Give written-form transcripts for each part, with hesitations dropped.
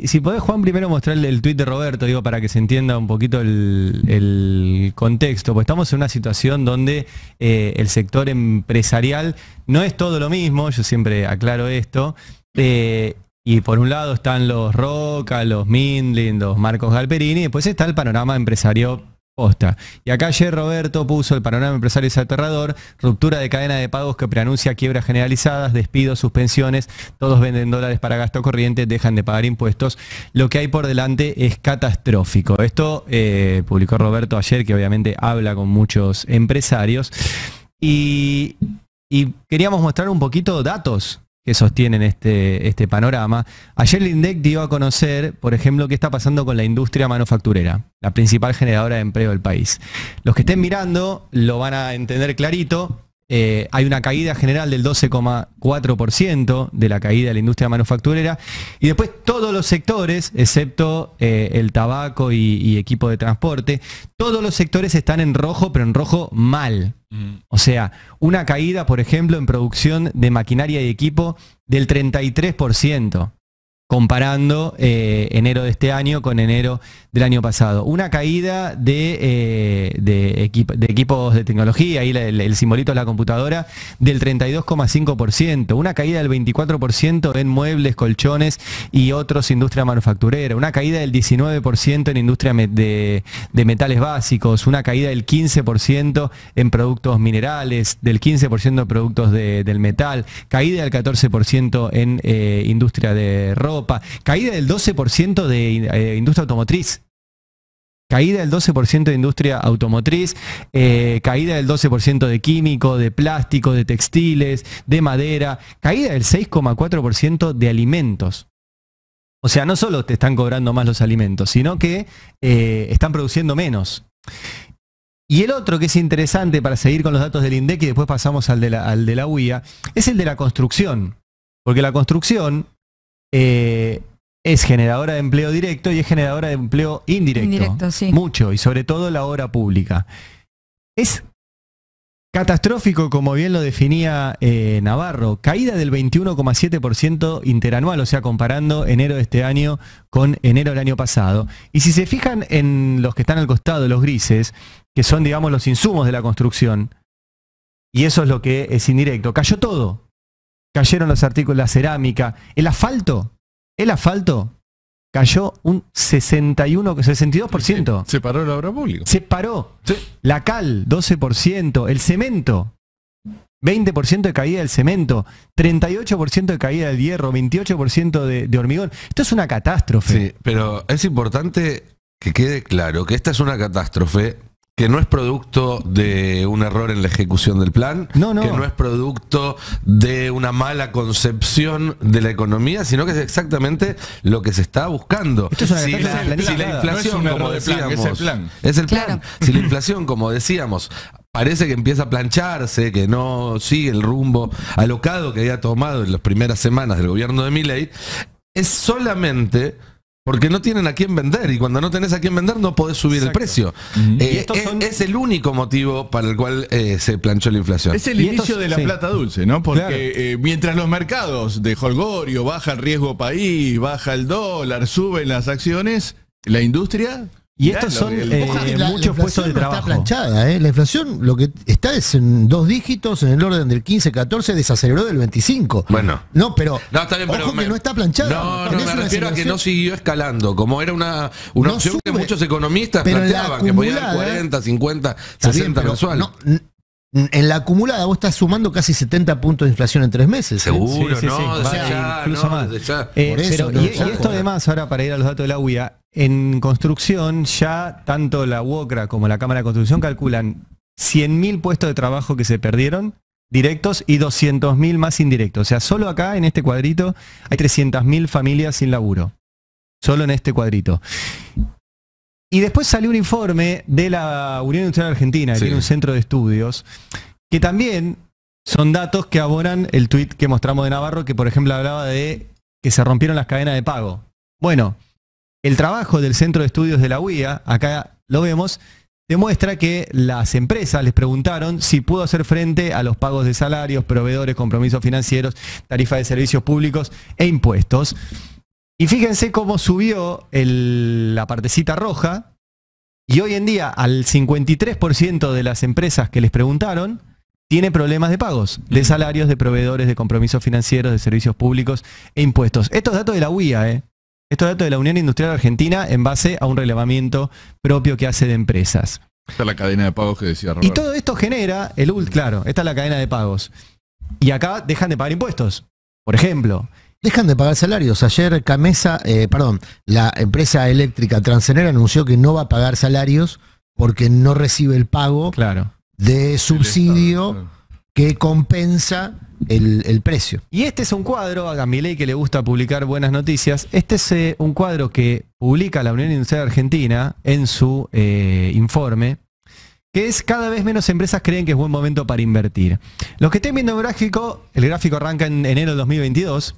Si podés, Juan, primero mostrarle el tuit de Roberto, digo, para que se entienda un poquito el contexto, pues estamos en una situación donde el sector empresarial no es todo lo mismo, yo siempre aclaro esto, y por un lado están los Roca, los Mindlin, los Marcos Galperini, y después está el panorama empresario posta. Y acá ayer Roberto puso: el panorama empresario es aterrador, ruptura de cadena de pagos que preanuncia quiebras generalizadas, despidos, suspensiones, todos venden dólares para gasto corriente, dejan de pagar impuestos, lo que hay por delante es catastrófico. Esto publicó Roberto ayer, que obviamente habla con muchos empresarios, y queríamos mostrar un poquito datos que sostienen este panorama. Ayer el INDEC dio a conocer, por ejemplo, qué está pasando con la industria manufacturera, la principal generadora de empleo del país. Los que estén mirando lo van a entender clarito. Hay una caída general del 12,4% de la caída de la industria manufacturera, y después todos los sectores, excepto el tabaco y equipo de transporte, todos los sectores están en rojo, pero en rojo mal. O sea, una caída, por ejemplo, en producción de maquinaria y equipo del 33%. Comparando enero de este año con enero del año pasado. Una caída de equipos de tecnología, ahí el simbolito es la computadora, del 32,5%. Una caída del 24% en muebles, colchones y otros industria manufacturera. Una caída del 19% en industria de metales básicos. Una caída del 15% en productos minerales, del 15% en productos del metal. Caída del 14% en industria de ropa. Caída del 12% de industria automotriz. Caída del 12% de industria automotriz, caída del 12% de químico, de plástico, de textiles, de madera, caída del 6,4% de alimentos. O sea, no solo te están cobrando más los alimentos, sino que están produciendo menos. Y el otro que es interesante para seguir con los datos del INDEC, y después pasamos al de la UIA, es el de la construcción. Porque la construcción es generadora de empleo directo y es generadora de empleo indirecto. Sí. Mucho, y sobre todo la obra pública. Es catastrófico, como bien lo definía Navarro. Caída del 21,7% interanual, o sea, comparando enero de este año con enero del año pasado. Y si se fijan en los que están al costado, los grises, que son, digamos, los insumos de la construcción, y eso es lo que es indirecto, cayó todo. Cayeron los artículos, la cerámica, el asfalto cayó un 62%. Se paró la obra pública. Se paró. Sí. La cal, 12%. El cemento, 20% de caída del cemento. 38% de caída del hierro. 28% de hormigón. Esto es una catástrofe. Sí, pero es importante que quede claro que esta es una catástrofe que no es producto de un error en la ejecución del plan, que no es producto de una mala concepción de la economía, sino que es exactamente lo que se está buscando. Si la inflación, como decíamos, es el plan. Si la inflación, como decíamos, parece que empieza a plancharse, que no sigue el rumbo alocado que había tomado en las primeras semanas del gobierno de Milei, es solamente porque no tienen a quién vender, y cuando no tenés a quién vender no podés subir el precio. Es el único motivo para el cual se planchó la inflación. Es el inicio de la plata dulce, ¿no? Porque mientras los mercados de jolgorio, baja el riesgo país, baja el dólar, suben las acciones, la industria... Y estos son muchos puestos de trabajo. Está planchada, La inflación lo que está es en 2 dígitos, en el orden del 15-14, desaceleró del 25. Bueno. No, pero está bien, pero que no está planchada. No, me refiero a que no siguió escalando, como era una opción que muchos economistas planteaban, que podía dar 40, 50, 60 mensuales. En la acumulada vos estás sumando casi 70 puntos de inflación en 3 meses. Seguro, sí, incluso más. Y esto además, ahora para ir a los datos de la UIA, en construcción ya tanto la UOCRA como la Cámara de Construcción calculan 100.000 puestos de trabajo que se perdieron directos y 200.000 más indirectos. O sea, solo acá en este cuadrito hay 300.000 familias sin laburo. Solo en este cuadrito. Y después salió un informe de la Unión Industrial Argentina, que tiene un centro de estudios, que también son datos que abonan el tuit que mostramos de Navarro, que por ejemplo hablaba de que se rompieron las cadenas de pago. Bueno, el trabajo del centro de estudios de la UIA, acá lo vemos, demuestra que las empresas les preguntaron si pudo hacer frente a los pagos de salarios, proveedores, compromisos financieros, tarifas de servicios públicos e impuestos. Y fíjense cómo subió la partecita roja, y hoy en día al 53% de las empresas que les preguntaron tiene problemas de pagos, de salarios, de proveedores, de compromisos financieros, de servicios públicos e impuestos. Estos datos de la UIA, estos datos de la Unión Industrial Argentina en base a un relevamiento propio que hace de empresas. Esta es la cadena de pagos que decía Roberto. Y todo esto genera, claro, esta es la cadena de pagos. Y acá dejan de pagar impuestos, por ejemplo. Dejan de pagar salarios. Ayer la empresa eléctrica Transenera anunció que no va a pagar salarios porque no recibe el pago de subsidio que compensa el precio. Y este es un cuadro, a Milei que le gusta publicar buenas noticias, este es un cuadro que publica la Unión Industrial Argentina en su informe, que es cada vez menos empresas creen que es buen momento para invertir. Los que estén viendo el gráfico arranca en enero del 2022,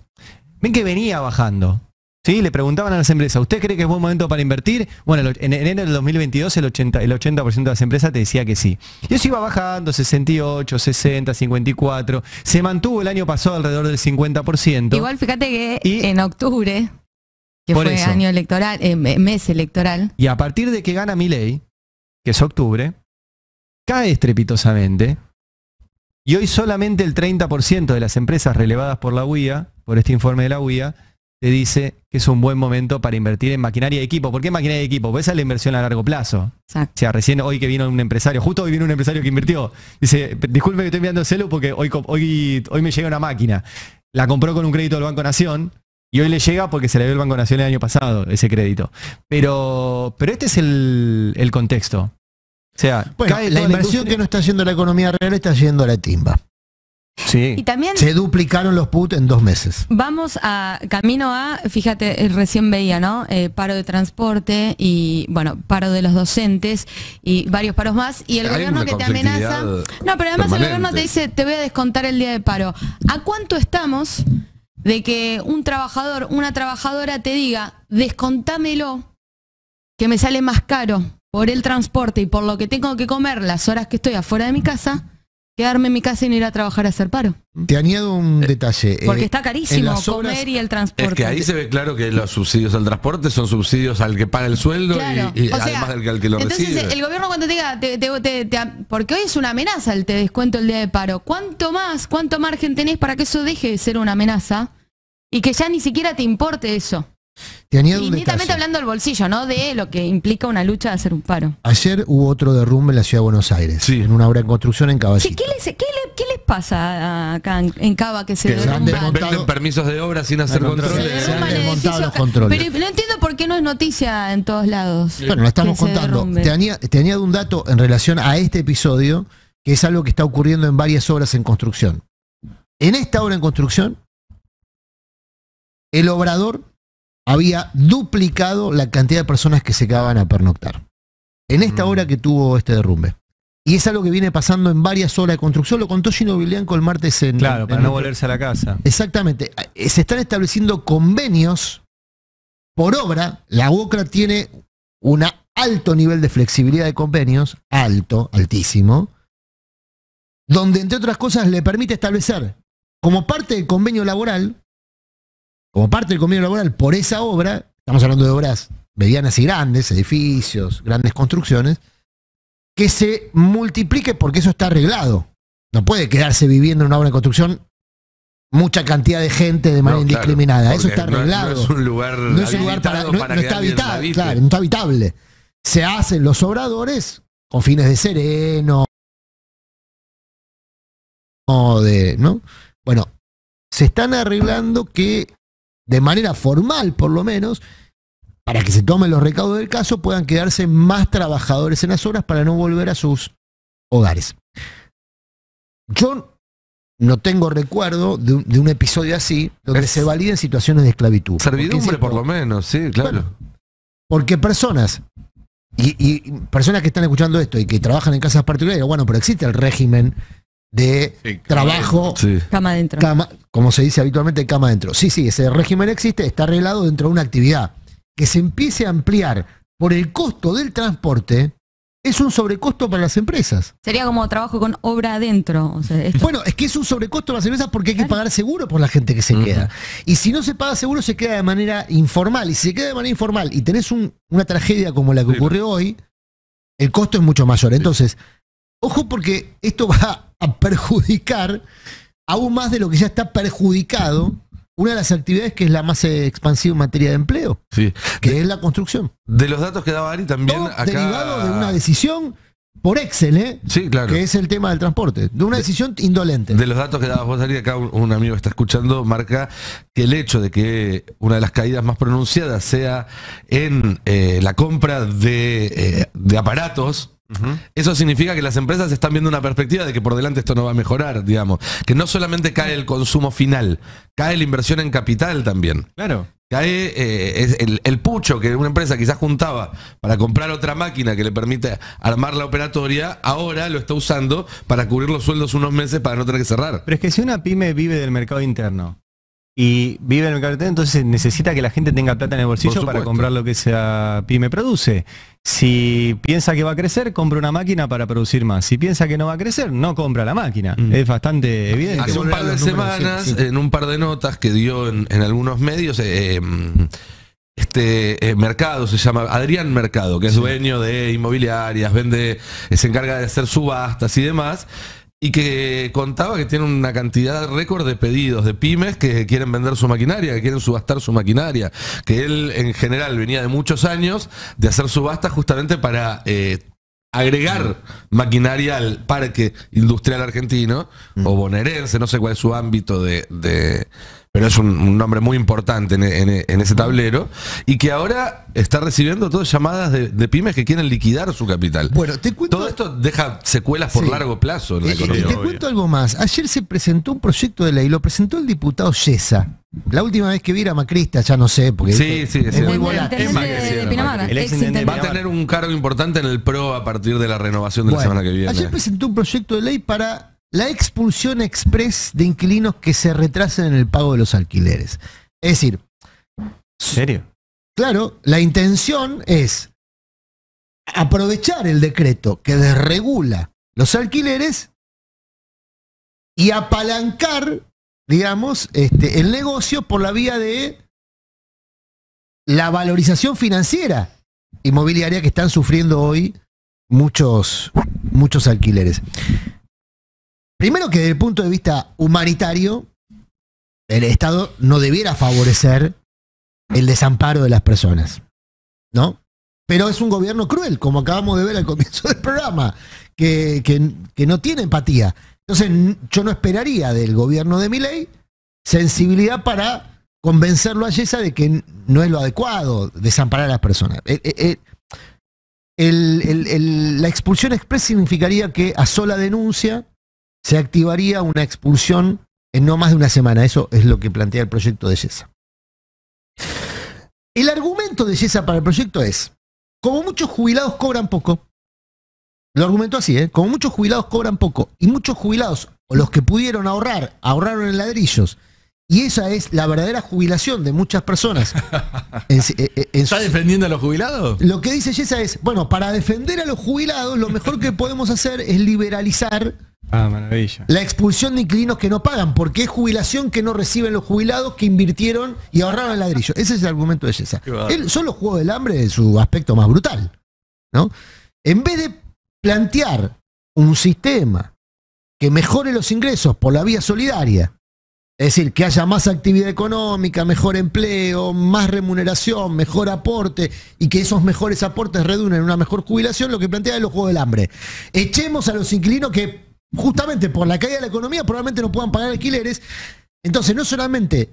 ven que venía bajando. ¿Sí? Le preguntaban a las empresas, ¿usted cree que es buen momento para invertir? Bueno, en enero del 2022 el 80% de las empresas te decía que sí. Y eso iba bajando, 68, 60, 54. Se mantuvo el año pasado alrededor del 50%. Igual fíjate que en octubre, que fue año electoral, mes electoral. Y a partir de que gana Milei, que es octubre, cae estrepitosamente. Y hoy solamente el 30% de las empresas relevadas por la UIA, por este informe de la UIA, te dice que es un buen momento para invertir en maquinaria de equipo. ¿Por qué maquinaria de equipo? Porque esa es la inversión a largo plazo. Exacto. O sea, recién hoy que vino un empresario, justo hoy vino un empresario que invirtió, dice, disculpe que estoy enviando el celu porque hoy me llega una máquina. La compró con un crédito del Banco Nación y hoy le llega porque se le dio el Banco Nación el año pasado, ese crédito. Pero este es el contexto. O sea, bueno, la inversión que no está haciendo la economía real está yendo a la timba. Sí. Y también se duplicaron los PUT en 2 meses. Vamos camino a, fíjate, recién veía, ¿no? Paro de transporte y, bueno, paro de los docentes y varios paros más. Y el gobierno que te amenaza. No, pero además el gobierno te dice, te voy a descontar el día de paro. ¿A cuánto estamos de que un trabajador, una trabajadora te diga, descontámelo, que me sale más caro por el transporte y por lo que tengo que comer las horas que estoy afuera de mi casa, quedarme en mi casa y no ir a trabajar a hacer paro? Te añado un detalle. Porque está carísimo comer y el transporte. Es que ahí se ve claro que los subsidios al transporte son subsidios al que paga el sueldo y además del que lo recibe. Entonces el gobierno cuando te diga, porque hoy es una amenaza el te descuento el día de paro, cuánto margen tenés para que eso deje de ser una amenaza y que ya ni siquiera te importe eso? Te añado y netamente hablando del bolsillo, ¿no? De lo que implica una lucha de hacer un paro. Ayer hubo otro derrumbe en la ciudad de Buenos Aires, en una obra en construcción en Caballito. ¿Qué les pasa acá en Cava que se derrumban? Venden permisos de obra sin hacer controles. Se han desmontado los controles. Pero no entiendo por qué no es noticia en todos lados. Bueno, lo estamos contando. Te añado un dato en relación a este episodio, que es algo que está ocurriendo en varias obras en construcción. En esta obra en construcción, el obrador había duplicado la cantidad de personas que se quedaban a pernoctar. En esta obra que tuvo este derrumbe. Y es algo que viene pasando en varias obras de construcción. Lo contó Gino Bilianco el martes en... Claro, para no volverse a la casa. Exactamente. Se están estableciendo convenios por obra. La UOCRA tiene un alto nivel de flexibilidad de convenios, altísimo, donde entre otras cosas le permite establecer como parte del convenio laboral, por esa obra, estamos hablando de obras medianas y grandes, edificios, grandes construcciones, que se multiplique porque eso está arreglado. No puede quedarse viviendo en una obra de construcción mucha cantidad de gente de manera indiscriminada. Eso está arreglado. No es un lugar, no está habitable. Se hacen los obradores con fines de sereno, ¿no? Bueno, se están arreglando que de manera formal, por lo menos, para que se tomen los recaudos del caso, puedan quedarse más trabajadores en las obras para no volver a sus hogares. Yo no tengo recuerdo de un episodio así, donde se validen situaciones de esclavitud. Servidumbre, por lo menos, sí, claro. Bueno, porque personas, y personas que están escuchando esto y que trabajan en casas particulares, bueno, pero existe el régimen de trabajo, cama adentro, como se dice habitualmente, cama adentro. Sí, ese régimen existe, está arreglado dentro de una actividad que se empiece a ampliar por el costo del transporte. es un sobrecosto para las empresas. Sería como trabajo con obra adentro. O sea, bueno, es que es un sobrecosto para las empresas porque hay que pagar seguro por la gente que se queda. Y si no se paga seguro, se queda de manera informal. Y si se queda de manera informal y tenés una tragedia como la que ocurrió hoy, el costo es mucho mayor. Entonces, ojo porque esto va a perjudicar aún más de lo que ya está perjudicado una de las actividades que es la más expansiva en materia de empleo, que es la construcción. De los datos que daba Ari también todo acá... derivado de una decisión por Excel, sí, claro, que es el tema del transporte, de una decisión indolente. De los datos que dabas vos, Ari, acá un amigo que está escuchando marca que el hecho de que una de las caídas más pronunciadas sea en la compra de aparatos, eso significa que las empresas están viendo una perspectiva de que por delante esto no va a mejorar, digamos. Que no solamente cae el consumo final, cae la inversión en capital también. Claro. Cae el pucho que una empresa quizás juntaba para comprar otra máquina que le permite armar la operatoria, ahora lo está usando para cubrir los sueldos unos meses para no tener que cerrar. Pero es que si una pyme vive del mercado interno y vive en el mercado interno, entonces necesita que la gente tenga plata en el bolsillo para comprar lo que esa pyme produce. Si piensa que va a crecer, compra una máquina para producir más. Si piensa que no va a crecer, no compra la máquina. Es bastante evidente. Hace un par de semanas, en un par de notas que dio en algunos medios, Mercado, se llama Adrián Mercado, que es dueño de inmobiliarias, se encarga de hacer subastas y demás, y que contaba que tiene una cantidad récord de pedidos de pymes que quieren vender su maquinaria, que quieren subastar su maquinaria, que él en general venía de muchos años de hacer subastas justamente para agregar maquinaria al parque industrial argentino o bonaerense, no sé cuál es su ámbito pero es un nombre muy importante en ese tablero, y que ahora está recibiendo todas llamadas de pymes que quieren liquidar su capital. Bueno, te cuento, todo esto deja secuelas por largo plazo en la economía. Te cuento algo más. Ayer se presentó un proyecto de ley, lo presentó el diputado Yesa. La última vez que vi era macrista, ya no sé, porque es muy volátil. Va a tener un cargo importante en el PRO a partir de la renovación de la semana que viene. Ayer presentó un proyecto de ley para la expulsión express de inquilinos que se retrasen en el pago de los alquileres. Es decir, ¿en serio? Claro, la intención es aprovechar el decreto que desregula los alquileres y apalancar, digamos, el negocio por la vía de la valorización financiera inmobiliaria que están sufriendo hoy muchos alquileres. Primero que desde el punto de vista humanitario, el Estado no debiera favorecer el desamparo de las personas, ¿no? Pero es un gobierno cruel, como acabamos de ver al comienzo del programa, que no tiene empatía. Entonces yo no esperaría del gobierno de Milei sensibilidad para convencerlo a Yesa de que no es lo adecuado desamparar a las personas. La expulsión express significaría que a sola denuncia se activaría una expulsión en no más de una semana. Eso es lo que plantea el proyecto de Yesa. El argumento de Yesa para el proyecto es, como muchos jubilados cobran poco, lo argumentó así, como muchos jubilados cobran poco, y muchos jubilados, o los que pudieron ahorraron en ladrillos, y esa es la verdadera jubilación de muchas personas. ¿Está defendiendo a los jubilados? Lo que dice Yesa es, bueno, para defender a los jubilados, lo mejor que podemos hacer es liberalizar la expulsión de inquilinos que no pagan, porque es jubilación que no reciben los jubilados que invirtieron y ahorraron el ladrillo. Ese es el argumento de Yesa. Él solo jugó del hambre en su aspecto más brutal, ¿no? En vez de plantear un sistema que mejore los ingresos por la vía solidaria, es decir, que haya más actividad económica, mejor empleo, más remuneración, mejor aporte, y que esos mejores aportes redunden en una mejor jubilación, lo que plantea es los juegos del hambre. Echemos a los inquilinos que justamente por la caída de la economía probablemente no puedan pagar alquileres. Entonces no solamente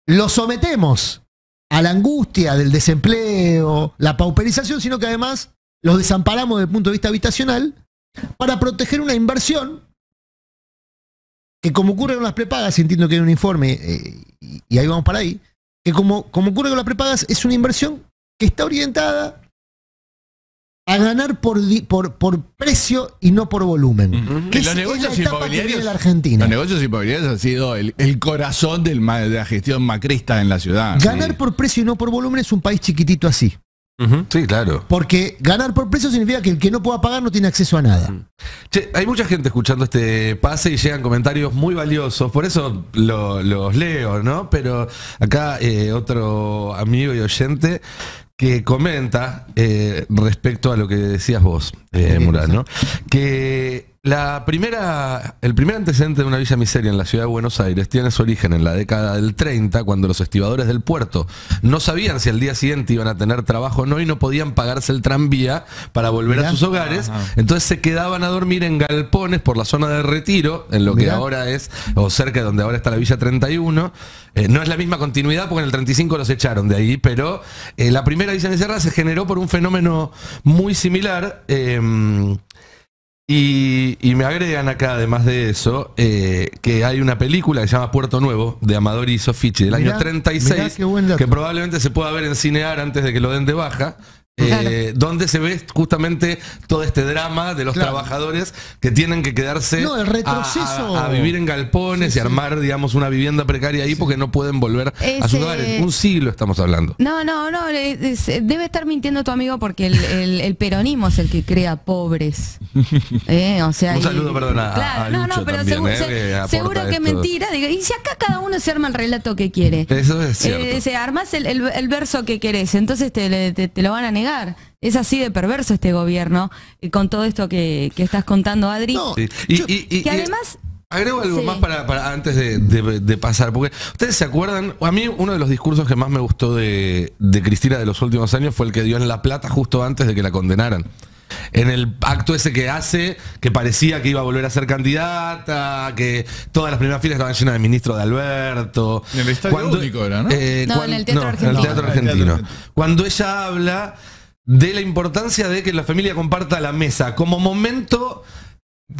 los sometemos a la angustia del desempleo, la pauperización, sino que además los desamparamos desde el punto de vista habitacional para proteger una inversión que, como ocurre con las prepagas, entiendo que hay un informe y ahí vamos para ahí, que como ocurre con las prepagas, es una inversión que está orientada a ganar por precio y no por volumen. Que los negocios inmobiliarios en la Argentina. Los negocios inmobiliarios han sido el corazón de la gestión macrista en la ciudad. Ganar por precio y no por volumen es un país chiquitito así. Sí, claro. Porque ganar por precio significa que el que no pueda pagar no tiene acceso a nada. Che, hay mucha gente escuchando este pase y llegan comentarios muy valiosos, por eso los leo, ¿no? Pero acá otro amigo y oyente que comenta respecto a lo que decías vos, Murat, ¿no? Que el primer antecedente de una villa miseria en la ciudad de Buenos Aires tiene su origen en la década del 30, cuando los estibadores del puerto no sabían si al día siguiente iban a tener trabajo o no y no podían pagarse el tranvía para volver a sus hogares. Entonces se quedaban a dormir en galpones por la zona de Retiro, en lo que ahora es, o cerca de donde ahora está la Villa 31. No es la misma continuidad porque en el 35 los echaron de ahí, pero la primera villa miseria se generó por un fenómeno muy similar. Y me agregan acá, además de eso, que hay una película que se llama Puerto Nuevo, de Amadori y Soffici, del año 36, que probablemente se pueda ver en Cinear antes de que lo den de baja. Donde se ve justamente todo este drama de los trabajadores que tienen que quedarse el retroceso. A vivir en galpones y armar, digamos, una vivienda precaria ahí porque no pueden volver a sus hogares. Un siglo estamos hablando. No, debe estar mintiendo tu amigo porque el peronismo es el que crea pobres. O sea, un saludo, perdona, a Lucho pero también, seguro que es mentira. Digo, y si acá cada uno se arma el relato que quiere. Eso es cierto. Se armas el verso que querés, entonces te lo van a negar. Es así de perverso este gobierno, con todo esto que estás contando, Adri. Que además... Agrego algo más para antes de pasar, porque ustedes se acuerdan, a mí uno de los discursos que más me gustó de Cristina de los últimos años fue el que dio en La Plata justo antes de que la condenaran. En el acto ese que hace, que parecía que iba a volver a ser candidata, que todas las primeras filas estaban llenas de ministros de Alberto. En el Estadio Único era, ¿no? En el Teatro Argentino. En el Teatro Argentino. Cuando ella habla de la importancia de que la familia comparta la mesa como momento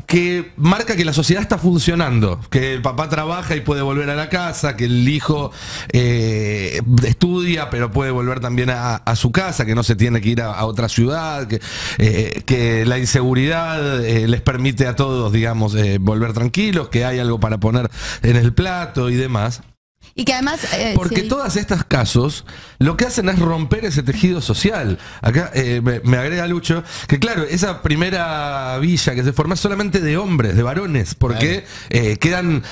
que marca que la sociedad está funcionando, que el papá trabaja y puede volver a la casa, que el hijo estudia pero puede volver también a su casa, que no se tiene que ir a otra ciudad, que la inseguridad les permite a todos, digamos, volver tranquilos, que hay algo para poner en el plato y demás. Y que además... porque todos estos casos lo que hacen es romper ese tejido social. Acá me agrega Lucho que claro, esa primera villa que se forma es solamente de hombres, de varones, porque quedan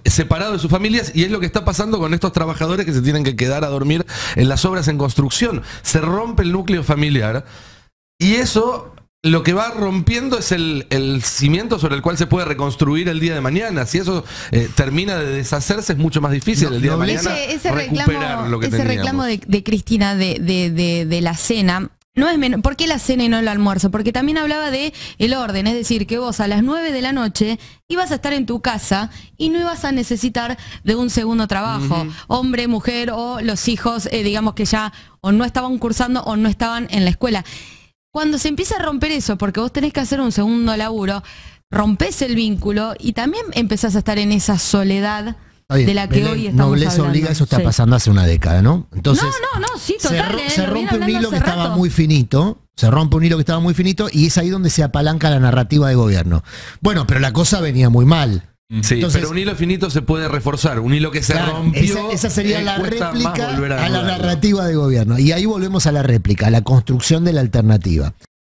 separados de sus familias, y es lo que está pasando con estos trabajadores que se tienen que quedar a dormir en las obras en construcción. Se rompe el núcleo familiar y eso... Lo que va rompiendo es el cimiento sobre el cual se puede reconstruir el día de mañana. Si eso termina de deshacerse, es mucho más difícil el día de mañana recuperar lo que teníamos. Ese reclamo de Cristina de la cena, no es menos. ¿Por qué la cena y no el almuerzo? Porque también hablaba de el orden, es decir, que vos a las 9 de la noche ibas a estar en tu casa y no ibas a necesitar de un segundo trabajo. Hombre, mujer o los hijos, digamos que ya o no estaban cursando o no estaban en la escuela. Cuando se empieza a romper eso, porque vos tenés que hacer un segundo laburo, rompés el vínculo y también empezás a estar en esa soledad de la que hoy estamos hablando. Nobleza obliga, eso está pasando hace una década, ¿no? Entonces, sí, total. Se rompe un hilo que estaba muy finito, y es ahí donde se apalanca la narrativa de gobierno. Bueno, pero la cosa venía muy mal. Sí, entonces, pero un hilo finito se puede reforzar, un hilo que se rompió. Esa sería la réplica a la narrativa de gobierno. Y ahí volvemos a la réplica, a la construcción de la alternativa.